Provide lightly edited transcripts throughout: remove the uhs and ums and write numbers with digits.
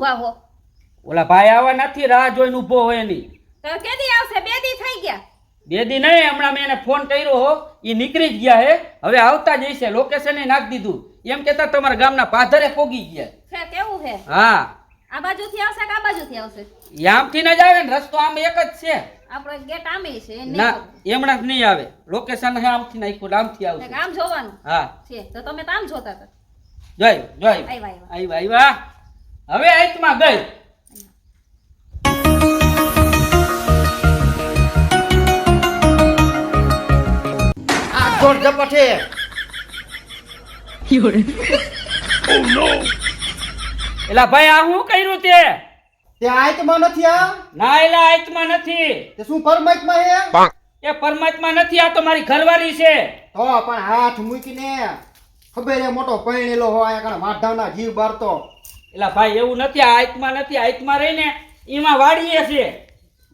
ઊભા હો? ઓલા ભાઈ આવા નથી, રાહ જોઈને ઊભો હોય એની. તો કેદી આવશે? 2 દી થઈ ગયા. 2 દી નહીં, હમણાં મેં એને ફોન કર્યો હો, એ નીકળી જ ગયા હે. હવે આવતા જ હશે, લોકેશન એ નાખી દીધું. એમ કહેતા તમારા ગામના પાદરે પોગી ગયા છે. કેવું છે? હા, આ બાજુથી આવશે કે આ બાજુથી આવશે? એ આમથી ન જ આવે ને, રસ્તો આમ એક જ છે. આપણો ગેટ આમે છે એ નહીં ના, ખબર. એમણા જ નહીં આવે. લોકેશન હે આમથી નાખ્યું, આમથી આવશે. આમ જોવાનું હા, છે તો તમે તો આમ જોતા હતા. જોઈ જોઈ આવ્યા આવ્યા. હવે આઈતમાં ગઈ. આ જોર ઝપટે. એલા ભાઈ આ શું કર્યું તે? તે આયતમાં નથી આ? ના એલા આઈતમાં નથી. તે શું પરમાત્મા હે? એ પરમાત્મા નથી, આ તો મારી ઘરવાળી છે. તો પણ હાથ મૂકીને ખબર હે મોટો પૈણેલો હોય કણ વાઢાના જીવ બારતો. એલા ભાઈ એવું નથી, આ આઈતમાં નથી. આઈતમાં રહીને એમાં વાડીએ છે.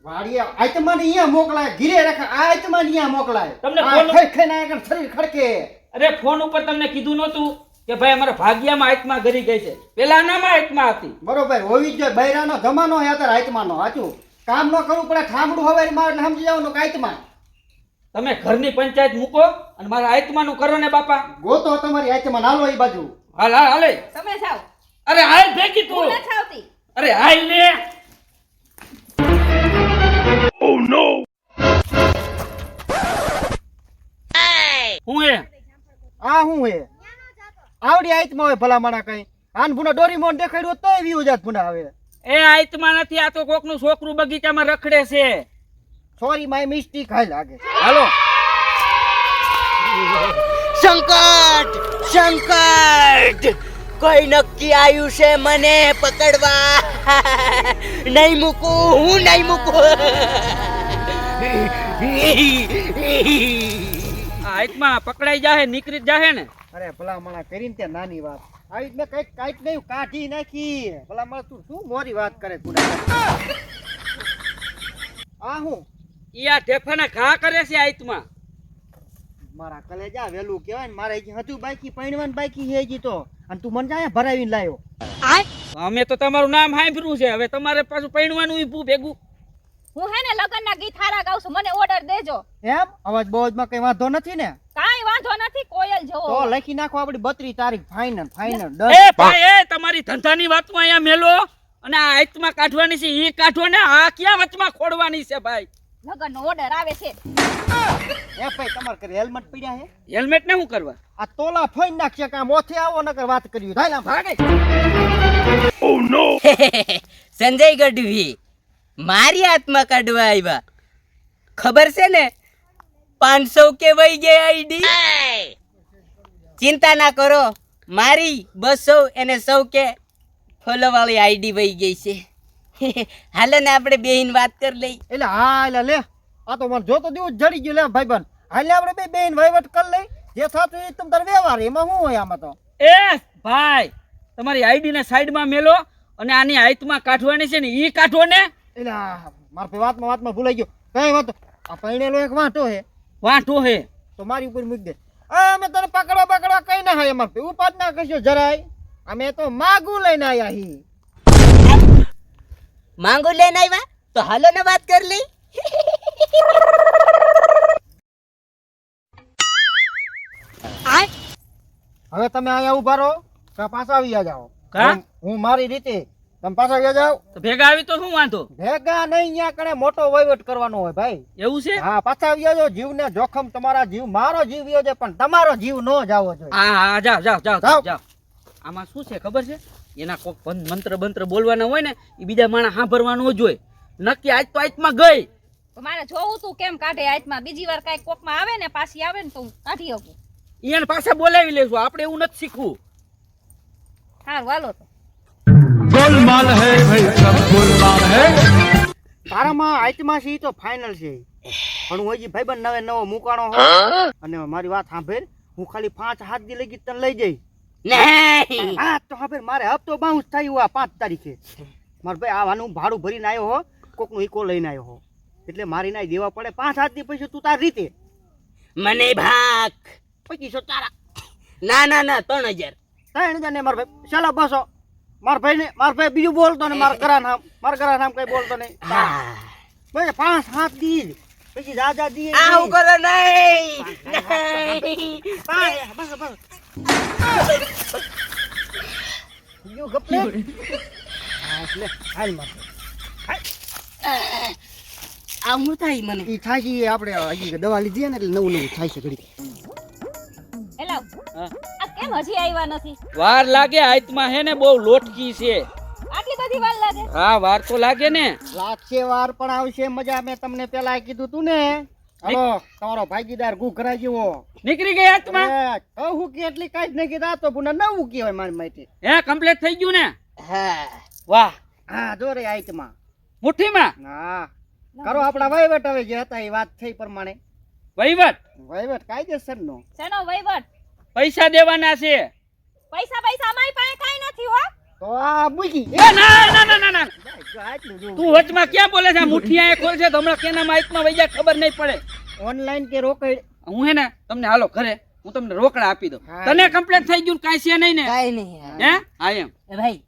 વાડીએ આયતમાં ને અહીંયા મોકલાય, ઘીરે રાખે આયતમાં ને અહીંયા મોકલાય. તમને આ ફોન- ખાઈ ખાઈને આ કણ શરીર ખડકે. અરે ફોન ઉપર તમને કીધું નહોતું કે ભાઈ અમારા ભાગ્યામાં આઈતમાં ગરી ગઈ છે? પેલા નામાં આઈતમાં હતી. બરોબર હોવી જ જોઈએ. બૈરાનો જમાનો હે અત્યારે આયતમાંનો. સાચું કામ ન કરવું પડે, ઠામડું હવે માર એટલે સમજી જવાનું કે આયતમાં. તમે ઘરની પંચાયત મૂકો અને મારા આઈતમાનું કરો ને બાપા. ગોતો તમારી આયતમાં નાલો એ બાજુ. હાલ હાલ હાલે. તમે જાઓ. અરે હાલ ભેગી હું તું. નથી આવતી. અરે હાલ ને. હું હે? આ હું હે? આવડી આયતમાં હોય ભલા માણા કઈ. આન ભૂના ડોરીમોન દેખાડ્યો તોય વ્યુ જાત ભૂના આવે. એ આઈતમાં નથી, આ તો કોકનું છોકરું બગીચામાં રખડે છે. સોરી માય મિસ્ટેક હાલ લાગે. હાલો. સંકટ સંકટ કોઈ નક્કી આવ્યું છે મને પકડવા. નહીં મૂકું, હું નહીં મૂકું. આ આઈતમાં પકડાઈ જાહે, નીકળી જ જાહે ને. અરે ભલા માણા કરીને તે નાની વાત. આવી મેં કઈક કાઈક નહીં કાઢી નાખી. ભલા માણા તું શું મોરી વાત કરે કુડા. આ હું ઈ આ ઢેફાના ઘા કરે છે આઈતમાં. મારા કલેજા વેલું કહેવાય ને, મારે હજી હજુ બાકી પૈણવાન બાકી છે હજી તો. અને તું મને જાય ભરાવીને લાયો. અમે તો તમારું નામ સાંભળ્યું છે, હવે તમારે પાછું પૈણવાનું ઊભું ભેગું. હું હે ને લગનના ગીત હારા ગાઉં છું, મને ઓર્ડર દેજો. એમ અવાજ બવાજમાં કઈ વાંધો નથી ને? કાઈ વાંધો નથી, કોયલ તો જોવો. લખી નાખો આપણી 32 તારીખ ફાઇનલ ફાઇનલ. એ ભાઈ એ તમારી ધંધાની વાતમાં અહીંયા મેલો અને આ આઈતમાં કાઢવાની છે ઈ કાઢો ને, આ ક્યાં વચમાં ખોડવાની છે ભાઈ? લગનનો ઓર્ડર આવે છે. એ ભાઈ તમારે ઘરે હેલ્મેટ પડ્યા હે? હેલ્મેટ ને શું કરવા? આ તોલા ફોઈન નાખશે કે આમ ઓથે આવો નકર વાત કર્યું થાય ને ભાગે. સંજય ગઢવી મારી હાથમાં કાઢવા આવ્યા. ખબર છે ને 500 કે વહી ગયા આઈડી. ચિંતા ના કરો, મારી 200 અને 100 કે ફોલો વાળી આઈડી વહી ગઈ છે. હાલે ને આપણે બેહીન વાત કરી લઈ. એટલે હા એટલે લે, આ તો મને જોતો દેવું જડી ગયું. લે ભાઈબંધ હાલે આપણે બે બેન વહીવટ કરી લઈ. જે થતું એ તમ તાર વ્યવહાર, એમાં શું હોય આમાં તો. એ ભાઈ તમારી આઈડી ને સાઈડમાં મેલો અને આની આઈતમાં કાઢવાની છે ને ઈ કાઢો ને. એટલે મારા ભાઈ વાતમાં ભૂલાઈ ગયો. કઈ વાત આ પૈણેલો એક વાંટો હે, વાંઢો હે તો મારી ઉપર મૂકી દે. અમે તને પકડવા કઈ ના હોય અમારે ઉપાડ ના કશો જરાય. અમે તો માગું લઈને આયા હી. માંગુ લઈને આવ્યા તો હાલો ને વાત કરી લઈ. હવે તમે અહીંયા ઉભા રહો કે પાછા આવી જાઓ. કા? હું મારી રીતે, તમે પાછા આવી જાઓ. તો ભેગા આવી તો શું વાંધો? ભેગા નહીં, ત્યાં કણે મોટો વહીવટ કરવાનો હોય ભાઈ. એવું છે? હા પાછા આવી જાઓ. જીવને જોખમ, તમારા જીવ મારો જીવ વ્યો છે પણ તમારો જીવ ન જાવો જોઈએ. હા હા જાઓ જાઓ જાઓ જાઓ. જાઓ. આમાં શું છે ખબર છે? એના કોક મંત્ર બંત્ર બોલવાના હોય ને એ બીજા માણસ સાંભળવાનું જ હોય. નક્કી આજ તો આઈતમાં ગઈ. તો મારે જોવું તું કેમ કાઢે હાથમાં. બીજી વાર કાંઈ કોકમાં આવે ને પાછી આવે ને તો હું કાઢી શકું. એને પાછા બોલાવી લેશું, આપણે એવું નથી શીખવું. હારું હાલો તો. गोलमाल है भाई सब गोलमाल है. તારામાં આઈટમાં છે ઈ તો ફાઇનલ છે. પણ હું હજી ભાઈબંધ નવો મુકાણો હો. અને મારી વાત સાંભળ, હું ખાલી 5-7 દી લગી તને લઈ જઈ. નહીં હા તો સાંભળ, મારે હપ્તો બાઉન્સ થયું આ 5 તારીખે. માર ભાઈ આવવાનું ભાડું ભરીને આવ્યો હો, કોકનું ઈકો લઈને આવ્યો હો, એટલે મારી નાઈ દેવા પડે. 5-7 દી પછી તું તાર રીતે. મને ભાગ 2500 તારા. ના ના ના 3000. 3000 ને માર ભાઈ ચાલો બસો. મારા ભાઈ બીજું બોલતો ને મારા ઘરા નામ કઈ બોલતો નહીં. ભાઈ 5-7 દી પછી દાદા દી આવું કરો નહીં. બસ બીજું ગપલે એટલે હાલ માર આ હું થાય મને ઈ થાય છે આપણે હજી દવા લીધી ને એટલે નવું થાય છે ઘડી. એલા હા. આ કેમ હજી આવ્યા નથી? વાર લાગે હાથમાં હે ને બહુ લોટકી છે. આટલી બધી વાર લાગે? હા વાર તો લાગે ને. લાગશે વાર પણ આવશે મજા. મેં તમને પેલા કીધું તું ને હાલો તમારો ભાગીદાર ઘૂઘરા જેવો નીકળી ગઈ હાથમાં. કહું કે એટલી કઈ જ નહીં કીધા તો પુનઃ નવું કહેવાય મારી માટે. હે કમ્પ્લીટ થઈ ગયું ને. હા વાહ. હા જો રે આઈટમાં મુઠ્ઠીમાં હા કરો આપડા વહીવટ હવે જે હતા એ વાત થઈ પ્રમાણે વહીવટ. વહીવટ કાયદેસર નો. શેનો વહીવટ? પૈસા દેવાના છે. પૈસા અમારી પાસે કાંઈ નથી હો. તો આ મૂકી એ ના ના ના ના ના જો આટલું જો તું વચમાં ક્યાં બોલે છે? મુઠ્ઠી આય ખોલ છે તો હમણાં કેના માઇકમાં વઈ જાય ખબર નહીં પડે. ઓનલાઈન કે રોકડ હું હે ને તમને હાલો ઘરે હું તમને રોકડા આપી દઉં. હા. તને કમ્પ્લીટ થઈ ગયું ને કાંઈ છે નહીં ને? કાઈ નહીં. હે હા એમ. એ ભાઈ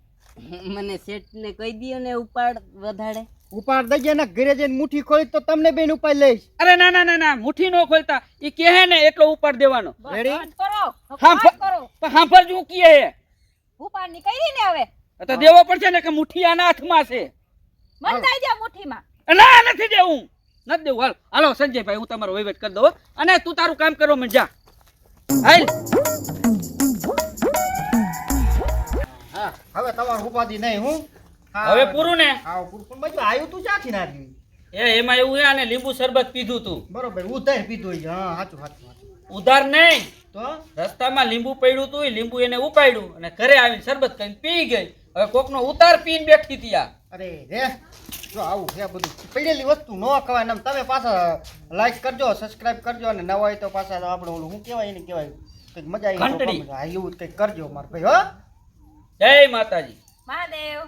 મને શેઠ ને કહી દયો ને ઉપાડ વધારે. ઉપાડ દઈએ ને ઘરે જઈને મુઠ્ઠી ખોલી તો તમને બેન ઉપાડ લઈશ. અરે ના ના ના ના મુઠ્ઠી નો ખોલતા ઈ કહે ને એટલો ઉપાડ દેવાનો. બસ, Ready? બંધ કરો. હા, બંધ કરો. પણ સાંભળજો હું કહે હે. ઉપાડ નીકળી ને હવે. તો દેવો પડશે ને કે મુઠ્ઠી આના હાથમાં છે. બંધાઈ જા મુઠ્ઠીમાં. ના નથી દેવું. નથી દેવું. હાલ હાલો સંજયભાઈ હું તમારો વહીવટ કરી દઉં હો. અને તું તારું કામ કરો મને જા. હાલ. હા હવે તમારું ઉપાધિ નહીં હું હવે પૂરું ને. હા પૂરું પણ ભાઈ આવ્યું તું ચાખી નાખ્યું. એ એમાં એવું હે અને લીંબુ શરબત પીધું તું. બરોબર ઉધાર પીધું છે. હા સાચું સાચું ઉધાર નહીં. તો રસ્તામાં લીંબુ પડ્યું તું લીંબુ એને ઉપાડ્યું અને ઘરે આવીને શરબત કરીને પી ગઈ. હવે કોકનો ઉતાર પીને બેઠી હતી આ. અરે રે જો આવું છે બધું પડેલી વસ્તુ ન ખવાય ને તમે પાછા લાઈક કરજો સબસ્ક્રાઇબ કરજો અને નવા હોય તો પાછા આપણે ઓલું શું કહેવાય એને કહેવાય કંઈક મજા આવી ઘંટડી. હા એવું કંઈક કરજો માર ભાઈ હો. જય માતાજી. મહાદેવ.